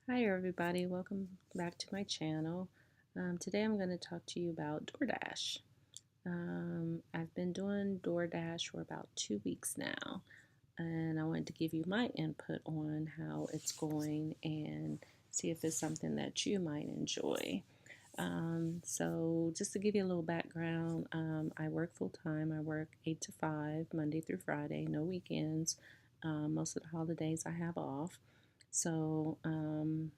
Hi everybody, welcome back to my channel. Today I'm going to talk to you about DoorDash. I've been doing DoorDash for about 2 weeks now, and I wanted to give you my input on how it's going and see if it's something that you might enjoy. So just to give you a little background, I work full time. I work 8 to 5, Monday through Friday, no weekends. Most of the holidays I have off. So I'm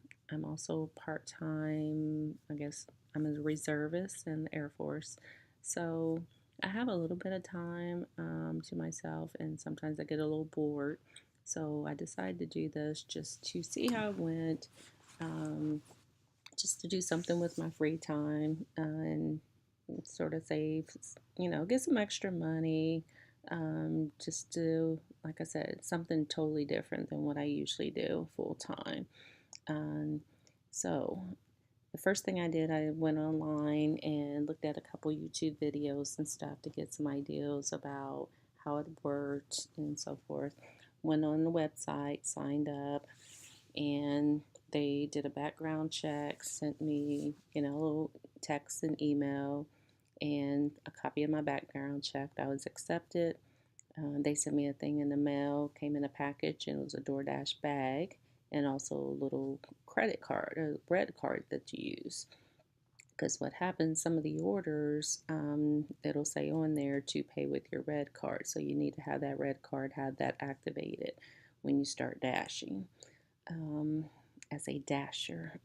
also part time, I guess I'm a reservist in the Air Force. So I have a little bit of time to myself, and sometimes I get a little bored. So I decided to do this just to see how it went. Um, just to do something with my free time and sort of save, get some extra money. Just to, like I said, something totally different than what I usually do full time. Um, so the first thing I did, I went online and looked at a couple YouTube videos and stuff to get some ideas about how it worked and so forth. Went on the website, signed up, and they did a background check, sent me, a little text and email, and a copy of my background check. I was accepted. They sent me a thing in the mail, came in a package, and it was a DoorDash bag, and also a little credit card, a red card that you use. Because what happens, some of the orders, it'll say on there to pay with your red card. So you need to have that red card, have that activated when you start dashing. Um, as a dasher.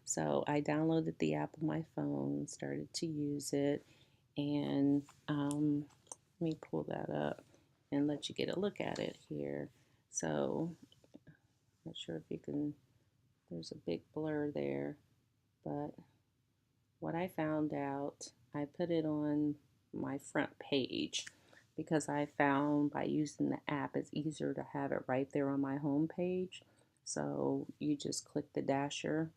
So I downloaded the app on my phone, started to use it, and let me pull that up and let you get a look at it here. So, not sure if you can, there's a big blur there, but what I found out, I put it on my front page because I found by using the app it's easier to have it right there on my home page. So you just click the dasher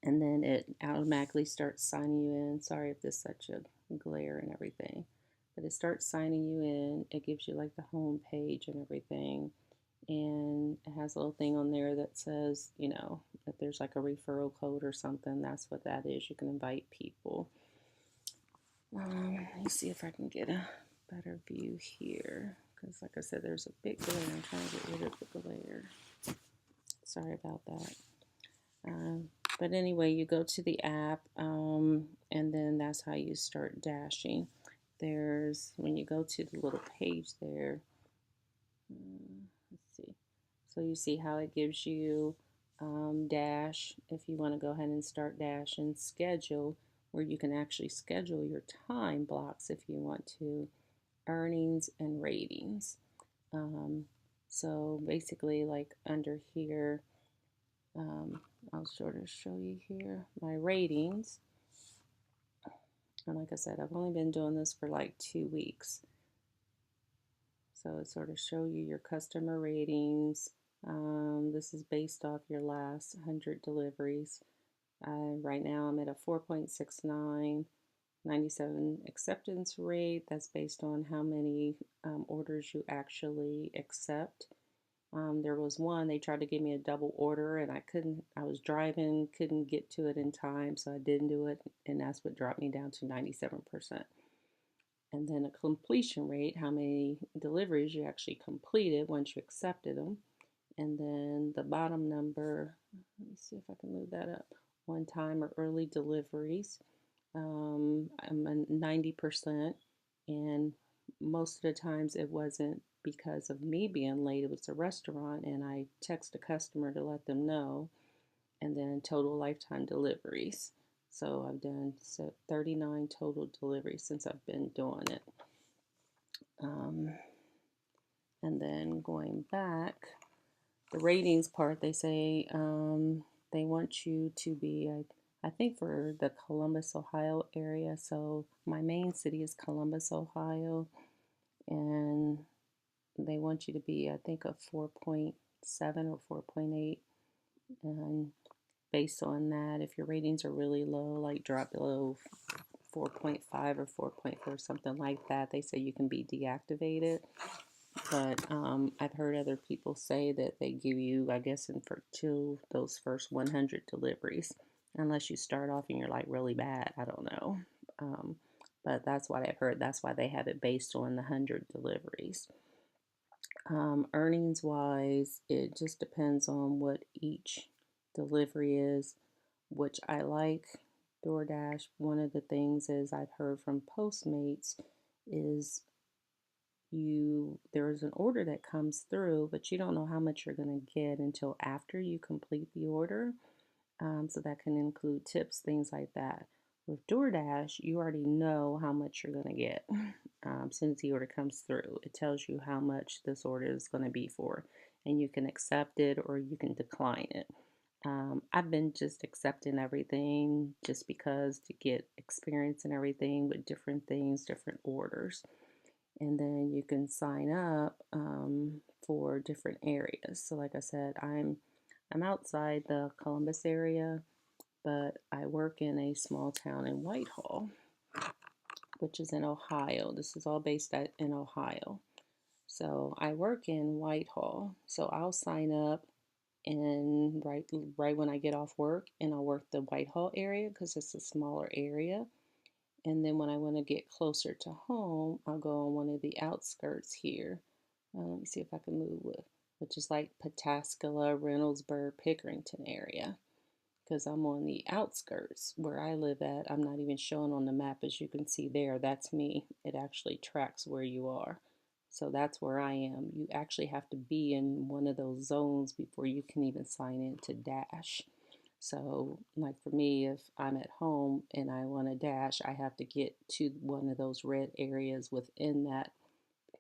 and then it automatically starts signing you in. Sorry if there's such a glare and everything, but it starts signing you in. It gives you like the home page and everything, and it has a little thing on there that says, if there's like a referral code or something, that's what that is. You can invite people. Let me see if I can get a better view here, because like I said, there's a big glare. I'm trying to get rid of the glare. Sorry about that. But anyway, you go to the app, and then that's how you start dashing. When you go to the little page there, let's see. So you see how it gives you dash if you want to go ahead and start dash and schedule, where you can actually schedule your time blocks if you want to, earnings and ratings. Um, so basically, like under here, I'll sort of show you here my ratings. And like I said, I've only been doing this for like 2 weeks. So it sort of show you your customer ratings. This is based off your last 100 deliveries. Right now I'm at a 4.69, 97 acceptance rate. That's based on how many orders you actually accept. There was one, they tried to give me a double order and I was driving, couldn't get to it in time, so I didn't do it, and that's what dropped me down to 97%. And then a completion rate, how many deliveries you actually completed once you accepted them. And then the bottom number, let me see if I can move that up, one time or early deliveries. I'm at 90%, and most of the times it wasn't because of me being late, it was a restaurant, and I text a customer to let them know. And then total lifetime deliveries. So I've done 39 total deliveries since I've been doing it. And then going back, the ratings part, they say they want you to be, I think for the Columbus, Ohio area. So my main city is Columbus, Ohio, and they want you to be, I think, a 4.7 or 4.8. And based on that, if your ratings are really low, like drop below 4.5 or 4.4, something like that, they say you can be deactivated. but I've heard other people say that they give you, I guess, in for till those first 100 deliveries, unless you start off and you're like really bad. I don't know. Um, but that's what I've heard. That's why they have it based on the 100 deliveries. Earnings wise, it just depends on what each delivery is, which I like. DoorDash, one of the things is I've heard from Postmates is there's an order that comes through, but you don't know how much you're going to get until after you complete the order. So that can include tips, things like that. With DoorDash, you already know how much you're going to get. As soon as the order comes through, it tells you how much this order is going to be for, and you can accept it or you can decline it. I've been just accepting everything just because to get experience and everything with different things, different orders. And then you can sign up for different areas. So, like I said, I'm outside the Columbus area, but I work in a small town in Whitehall, which is in Ohio. This is all based in Ohio. So I work in Whitehall. So I'll sign up and right when I get off work, and I'll work the Whitehall area because it's a smaller area. And then when I want to get closer to home, I'll go on one of the outskirts here. Let me see if I can move with, which is like Pataskala, Reynoldsburg, Pickerington area. Because I'm on the outskirts where I live at. I'm not even showing on the map, as you can see there. That's me. It actually tracks where you are. So that's where I am. You actually have to be in one of those zones before you can even sign in to Dash. So, like for me, if I'm at home and I want to dash, I have to get to one of those red areas within that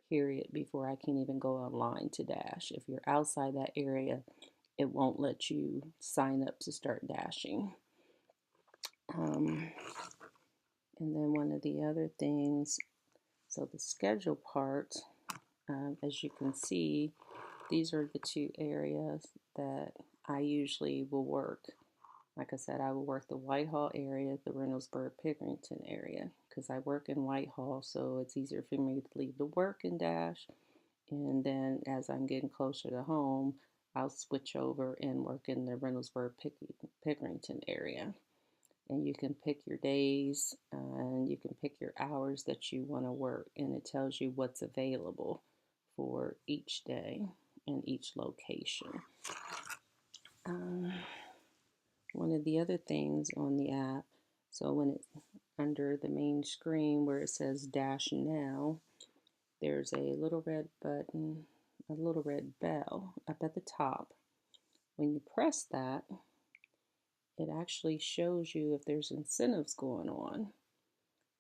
period before I can even go online to dash. If you're outside that area, it won't let you sign up to start dashing. Um, and then one of the other things, so the schedule part, as you can see, these are the two areas that I usually will work. Like I said, I will work the Whitehall area, the Reynoldsburg Pickerington area, because I work in Whitehall, so it's easier for me to leave the work and dash. And then as I'm getting closer to home, I'll switch over and work in the Reynoldsburg Pickerington area. And you can pick your days and you can pick your hours that you want to work, and it tells you what's available for each day and each location. Um, One of the other things on the app, so when it's under the main screen where it says Dash Now, there's a little red button, a little red bell up at the top. When you press that, it actually shows you if there's incentives going on.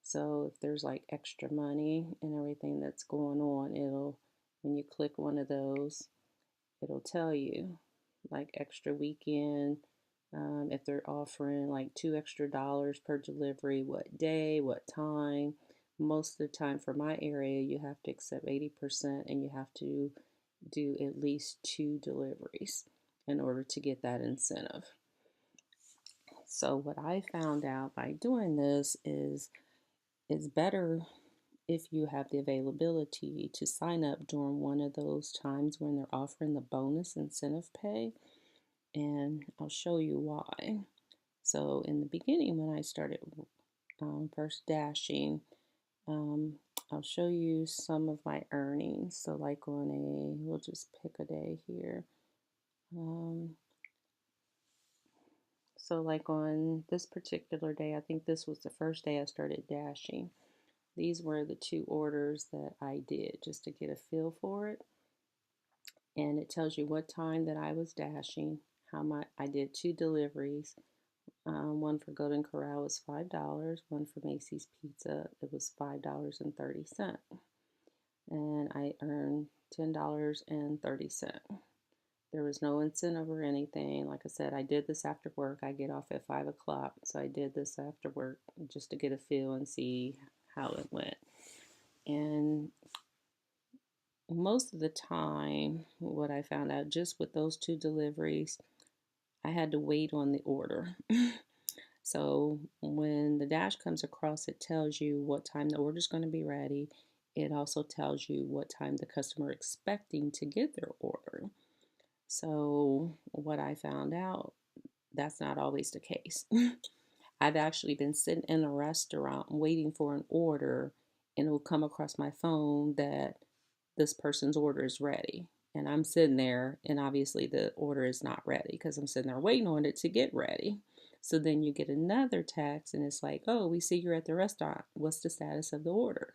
So if there's like extra money and everything that's going on, when you click one of those, it'll tell you like extra weekend, if they're offering like $2 extra per delivery, what day, what time. Most of the time for my area, you have to accept 80% and you have to do at least 2 deliveries in order to get that incentive. So what I found out by doing this is it's better if you have the availability to sign up during one of those times when they're offering the bonus incentive pay, and I'll show you why. So in the beginning, when I started first dashing, um, I'll show you some of my earnings. So like we'll just pick a day here. So like on this particular day, I think this was the first day I started dashing. These were the 2 orders that I did just to get a feel for it. And it tells you what time that I was dashing, how much I did 2 deliveries. One for Golden Corral was $5. One for Macy's Pizza, it was $5.30. And I earned $10.30. There was no incentive or anything. Like I said, I did this after work. I get off at 5 o'clock. So I did this after work just to get a feel and see how it went. And most of the time, what I found out just with those 2 deliveries, I had to wait on the order. So when the dash comes across, it tells you what time the order is going to be ready. it also tells you what time the customer expecting to get their order. So what I found out, that's not always the case. I've actually been sitting in a restaurant waiting for an order, and it will come across my phone that this person's order is ready. And I'm sitting there, and obviously the order is not ready because I'm sitting there waiting on it to get ready. So then you get another text, and it's like, oh, we see you're at the restaurant. What's the status of the order?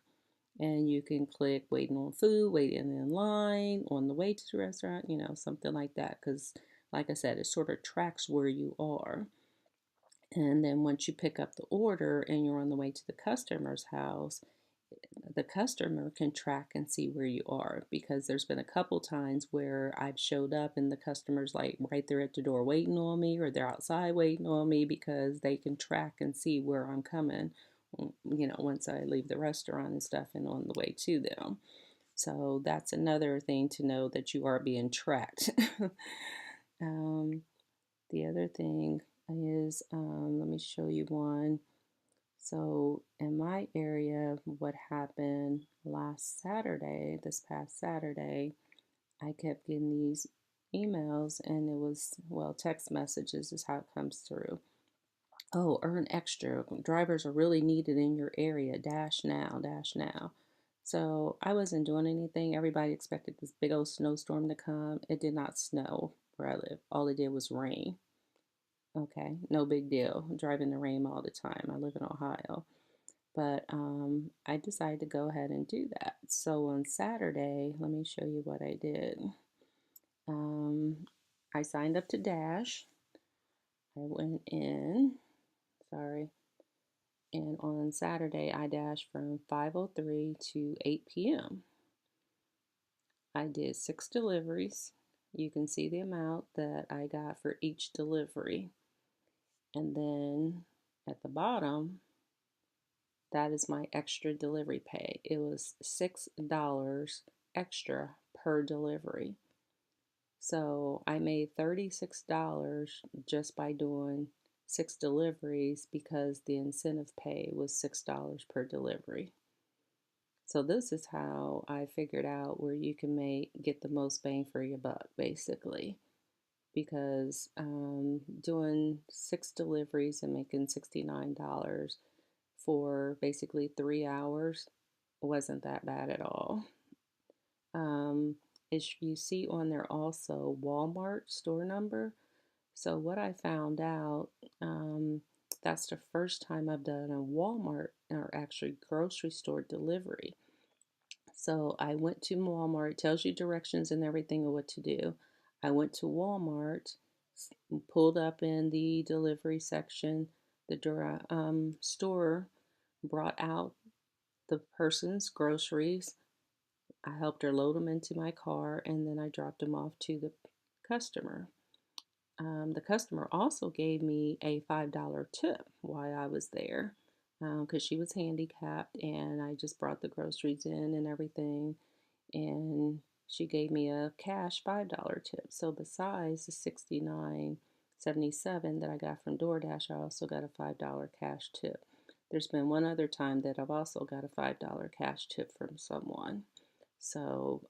And you can click waiting on food, waiting in line, on the way to the restaurant, something like that. Because, like I said, it sort of tracks where you are. And then once you pick up the order and you're on the way to the customer's house, the customer can track and see where you are, because there's been a couple times where I've showed up and the customer's like right there at the door waiting on me, or they're outside waiting on me, because they can track and see where I'm coming, once I leave the restaurant and stuff and on the way to them. So that's another thing to know, that you are being tracked. um, the other thing is, let me show you one. So in my area, what happened this past Saturday, I kept getting these emails, and it was, well, text messages is how it comes through. Oh, earn extra. Drivers are really needed in your area. Dash now, dash now. So I wasn't doing anything. Everybody expected this big old snowstorm to come. It did not snow where I live. All it did was rain. Okay, no big deal. I drive in the rain all the time. I live in Ohio. But I decided to go ahead and do that. So on Saturday, let me show you what I did. I signed up to Dash. I went in, sorry, and on Saturday I dashed from 5:03 to 8 p.m. I did 6 deliveries. You can see the amount that I got for each delivery. And then at the bottom, that is my extra delivery pay. It was $6 extra per delivery. So I made $36 just by doing 6 deliveries, because the incentive pay was $6 per delivery. So this is how I figured out where you can get the most bang for your buck, basically. Because doing 6 deliveries and making $69 for basically 3 hours wasn't that bad at all. As you see on there also, Walmart store number. So what I found out, that's the first time I've done a Walmart, or actually grocery store delivery. So I went to Walmart. It tells you directions and everything of what to do. I went to Walmart, pulled up in the delivery section. The store brought out the person's groceries. I helped her load them into my car, and then I dropped them off to the customer. The customer also gave me a $5 tip while I was there, because she was handicapped, and I just brought the groceries in and everything, and she gave me a cash $5 tip. So besides the $69.77 that I got from DoorDash, I also got a $5 cash tip. There's been one other time that I've also got a $5 cash tip from someone. So,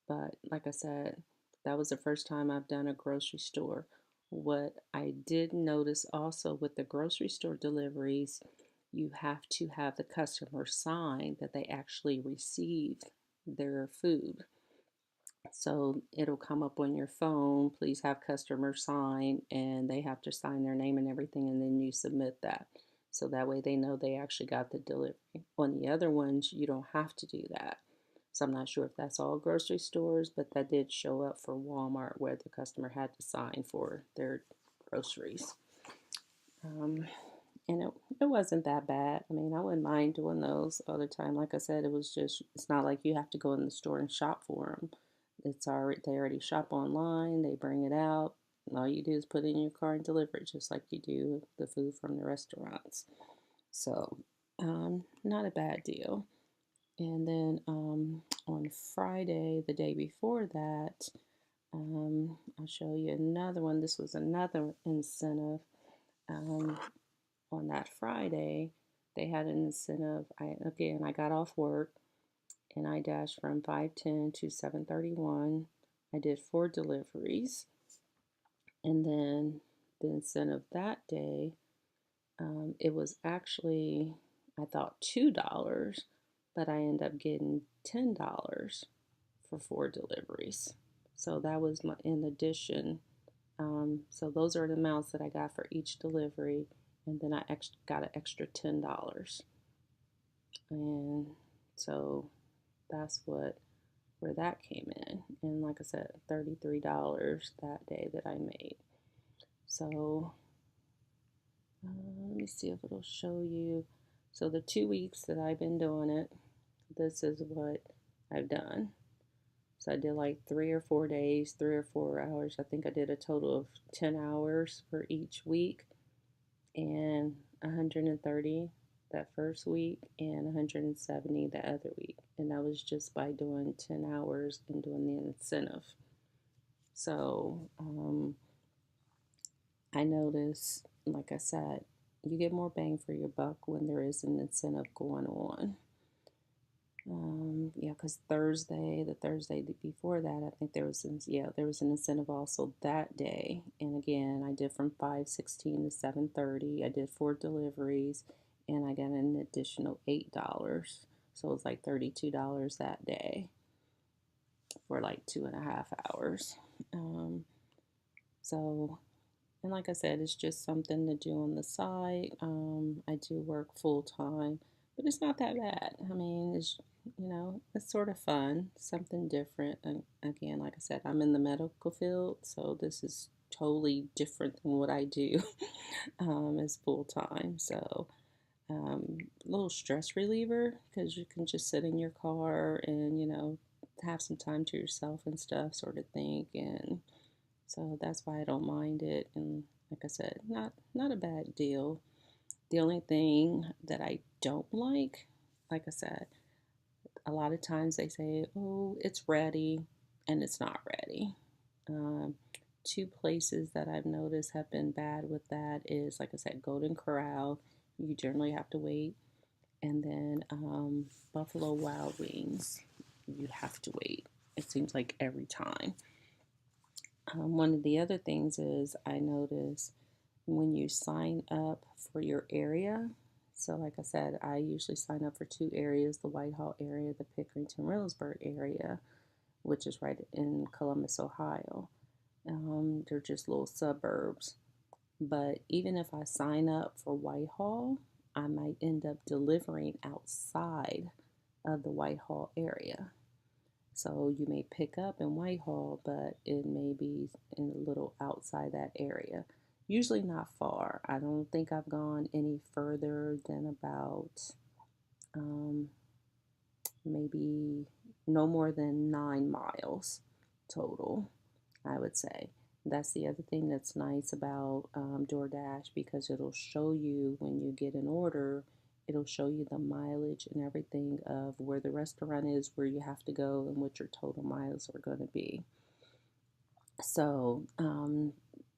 but like I said, that was the first time I've done a grocery store. What I did notice also with the grocery store deliveries, you have to have the customer sign that they actually received their food. So it'll come up on your phone, please have customer sign, and they have to sign their name and everything, and then you submit that. So that way they know they actually got the delivery. On the other ones, you don't have to do that. So I'm not sure if that's all grocery stores, but that did show up for Walmart, where the customer had to sign for their groceries. And it wasn't that bad. I mean, I wouldn't mind doing those other time. Like I said, it's not like you have to go in the store and shop for them. They already shop online, they bring it out. And all you do is put it in your car and deliver it, just like you do the food from the restaurants. So, not a bad deal. And then on Friday, the day before that, I'll show you another one. This was another incentive. On that Friday, they had an incentive. I got off work and I dashed from 5:10 to 7:31. I did 4 deliveries, and then the incentive that day, it was actually, I thought $2, but I ended up getting $10 for 4 deliveries. So that was my in addition. So those are the amounts that I got for each delivery, and then I got an extra $10, and so that's where that came in. And like I said, $33 that day that I made. So let me see if it'll show you. So the 2 weeks that I've been doing it, this is what I've done. So I did like 3 or 4 days, 3 or 4 hours. I think I did a total of 10 hours for each week, and 130 that first week and 170 the other week. And that was just by doing 10 hours and doing the incentive. So I noticed, like I said, you get more bang for your buck when there is an incentive going on. Yeah, because the Thursday before that, I think there was an incentive also that day. And again, I did from 5:16 to 7:30. I did 4 deliveries, and I got an additional $8. So it was like $32 that day for like 2.5 hours. So, and like I said, it's just something to do on the side. I do work full time, but it's not that bad. I mean, it's sort of fun, something different. And again, like I said, I'm in the medical field, so this is totally different than what I do as full time. So, a little stress reliever because you can just sit in your car and, have some time to yourself and stuff, sort of think. And so that's why I don't mind it. And like I said, not a bad deal. The only thing that I don't like I said, a lot of times they say, "Oh, it's ready," and it's not ready. Um, 2 places that I've noticed have been bad with that is, like I said, Golden Corral. You generally have to wait, and then Buffalo Wild Wings. You'd have to wait. It seems like every time. One of the other things is I notice when you sign up for your area. So, like I said, I usually sign up for 2 areas, the Whitehall area, the Pickerington-Reynoldsburg area, which is right in Columbus, Ohio. They're just little suburbs. But even if I sign up for Whitehall, I might end up delivering outside of the Whitehall area. So you may pick up in Whitehall, but it may be in a little outside that area. Usually not far. I don't think I've gone any further than about um, maybe no more than 9 miles total, I would say. That's the other thing that's nice about DoorDash, because it'll show you when you get an order, it'll show you the mileage and everything of where the restaurant is, where you have to go, and what your total miles are going to be. So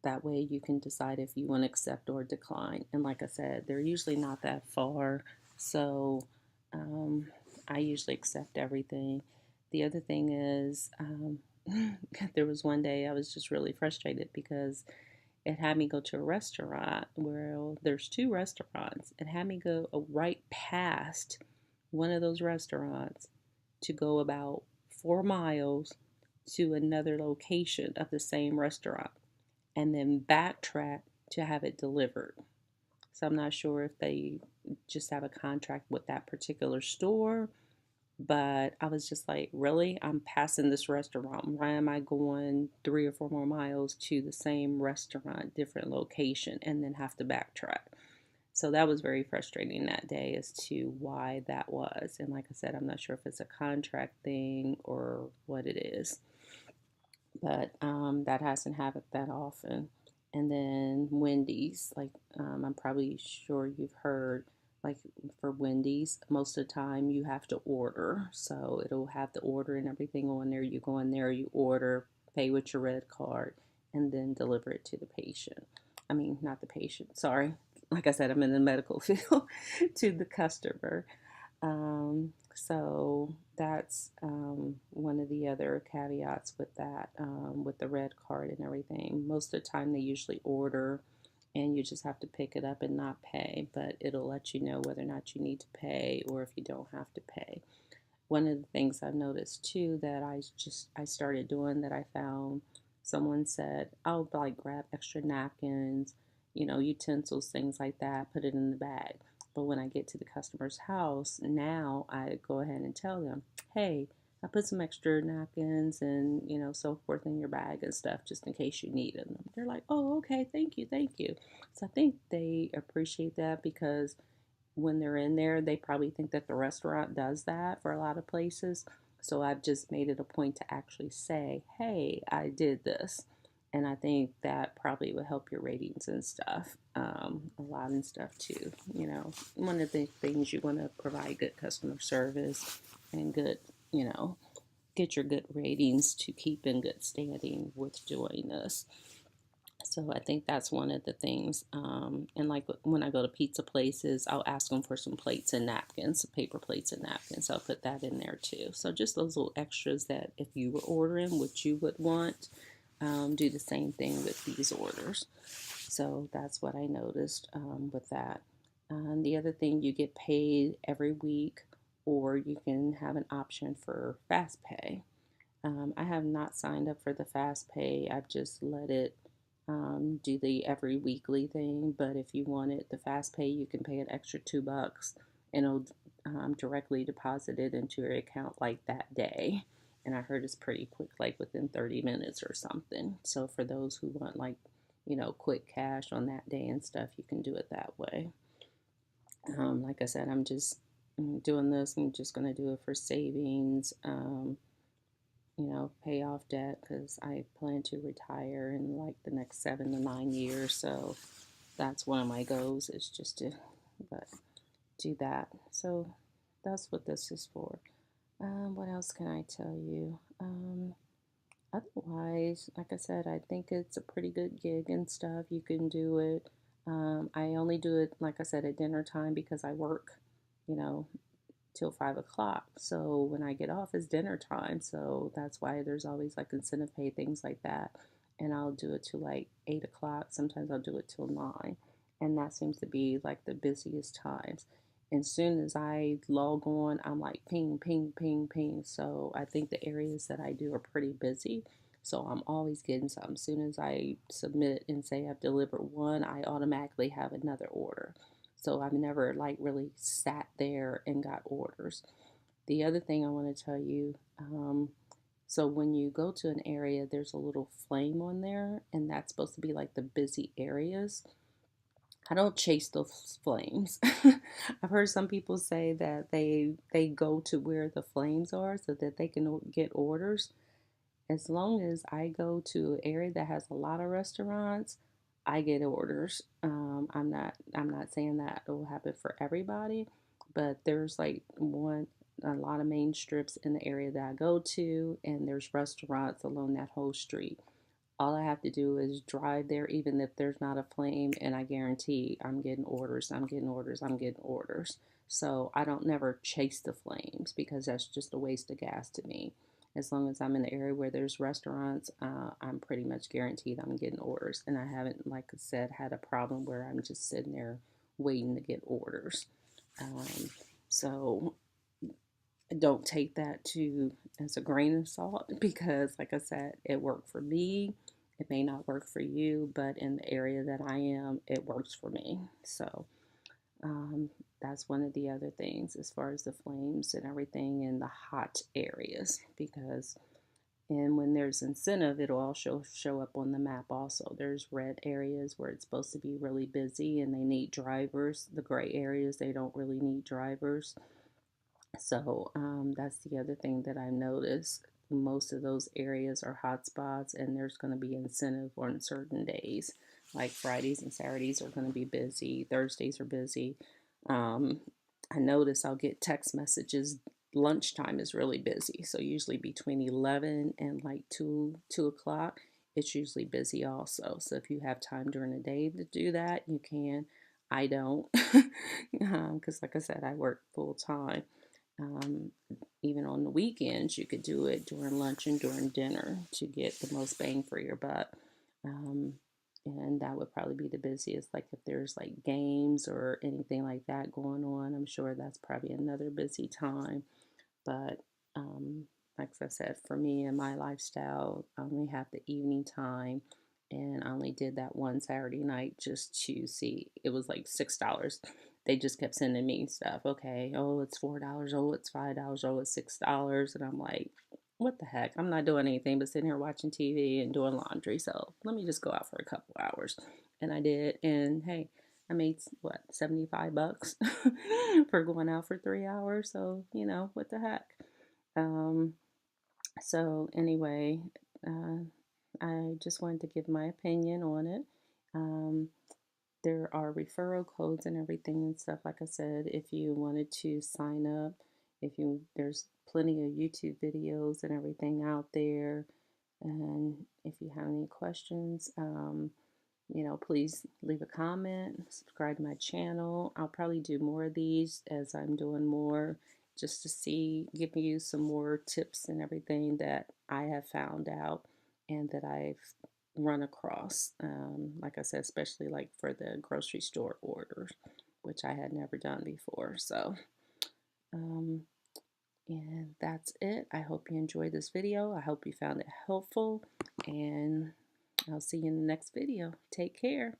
that way you can decide if you want to accept or decline. And like I said, they're usually not that far. So I usually accept everything. The other thing is, there was one day I was just really frustrated because it had me go to a restaurant where there's 2 restaurants. It had me go right past one of those restaurants to go about 4 miles to another location of the same restaurant and then backtrack to have it delivered. So I'm not sure if they just have a contract with that particular store, but I was just like, really? I'm passing this restaurant. Why am I going 3 or 4 more miles to the same restaurant, different location, and then have to backtrack? So that was very frustrating that day as to why that was. And like I said, I'm not sure if it's a contract thing or what it is, but that hasn't happened that often. And then Wendy's, like I'm probably sure you've heard, like for Wendy's, most of the time you have to order. So it'll have the order and everything on there. You go in there, you order, pay with your red card, and then deliver it to the patient. I mean, not the patient, sorry. like I said, I'm in the medical field, to the customer. So that's one of the other caveats with that, with the red card and everything. Most of the time, they usually order and you just have to pick it up and not pay, but it'll let you know whether or not you need to pay or if you don't have to pay. One of the things I've noticed too that I started doing that I found, someone said I'll like grab extra napkins, utensils, things like that, put it in the bag. But when I get to the customer's house, now I go ahead and tell them, hey, I put some extra napkins and so forth in your bag and stuff just in case you need them. They're like, oh, okay, thank you, thank you. So I think they appreciate that because when they're in there, they probably think that the restaurant does that for a lot of places. So I've just made it a point to actually say, hey, I did this. And I think that probably will help your ratings and stuff, a lot and stuff too. One of the things you want to provide good customer service and good, get your good ratings to keep in good standing with doing this. So I think that's one of the things. And like when I go to pizza places, I'll ask them for some plates and napkins, paper plates and napkins. I'll put that in there too. So just those little extras that if you were ordering what you would want, do the same thing with these orders. So that's what I noticed with that. The other thing, you get paid every week, or you can have an option for fast pay. I have not signed up for the fast pay. I've just let it do the every weekly thing. But if you wanted the fast pay, you can pay an extra $2 and it'll directly deposit it into your account like that day. And I heard it's pretty quick, like within 30 minutes or something. So for those who want like, quick cash on that day and stuff, you can do it that way. Like I said, I'm just doing this. I'm just going to do it for savings. Pay off debt because I plan to retire in like the next 7 to 9 years. So that's one of my goals is just to but do that. So that's what this is for. What else can I tell you? Otherwise, like I said, I think it's a pretty good gig and stuff. You can do it. I only do it, like I said, at dinner time because I work, you know, till 5 o'clock. So when I get off, it's dinner time. So that's why there's always like incentive pay, things like that. And I'll do it till like 8 o'clock. Sometimes I'll do it till 9. And that seems to be like the busiest times. And as soon as I log on, I'm like ping, ping, ping, ping. So I think the areas that I do are pretty busy. So I'm always getting something. As soon as I submit and say I've delivered one, I automatically have another order. So I've never like really sat there and got orders. The other thing I want to tell you, so when you go to an area, there's a little flame on there, and that's supposed to be like the busy areas. I don't chase those flames. I've heard some people say that they go to where the flames are so that they can get orders. As long as I go to an area that has a lot of restaurants, I get orders. I'm not saying that it will happen for everybody, but there's like a lot of main strips in the area that I go to, and there's restaurants along that whole street. All I have to do is drive there, even if there's not a flame, and I guarantee I'm getting orders, I'm getting orders, I'm getting orders. So I don't never chase the flames because that's just a waste of gas to me. As long as I'm in the area where there's restaurants, I'm pretty much guaranteed I'm getting orders. And I haven't, like I said, had a problem where I'm just sitting there waiting to get orders. Um, so don't take that to as a grain of salt because like I said, it worked for me. It may not work for you, but in the area that I am, it works for me. So um, that's one of the other things as far as the flames and everything in the hot areas because and when there's incentive, it'll also show up on the map also. There's red areas where it's supposed to be really busy and they need drivers. The gray areas, they don't really need drivers. So that's the other thing that I noticed. Most of those areas are hot spots, and there's going to be incentive on certain days. Like Fridays and Saturdays are going to be busy. Thursdays are busy. Um, I notice I'll get text messages. Lunchtime is really busy, so usually between 11 and like 2 o'clock, it's usually busy also. So if you have time during the day to do that, you can. I don't, because like I said, I work full time. Um, Even on the weekends, you could do it during lunch and during dinner to get the most bang for your buck. Um, and that would probably be the busiest. Like if there's like games or anything like that going on, I'm sure that's probably another busy time. But like I said, for me and my lifestyle, I only have the evening time. And I only did that one Saturday night just to see. It was like $6. They just kept sending me stuff. Okay, oh, it's $4. Oh, it's $5. Oh, it's $6. And I'm like, what the heck? I'm not doing anything but sitting here watching TV and doing laundry. So let me just go out for a couple hours. And I did. And hey, I made what, 75 bucks for going out for 3 hours. So, what the heck? Um, so anyway, uh, I just wanted to give my opinion on it. Um, there are referral codes and everything and stuff. Like I said, if you wanted to sign up, there's plenty of YouTube videos and everything out there. And if you have any questions, please leave a comment, subscribe to my channel. I'll probably do more of these as I'm doing more, just to give you some more tips and everything that I have found out and that I've run across. Like I said, especially like for the grocery store orders, which I had never done before. So, um, and that's it. I hope you enjoyed this video. I hope you found it helpful, and I'll see you in the next video. Take care.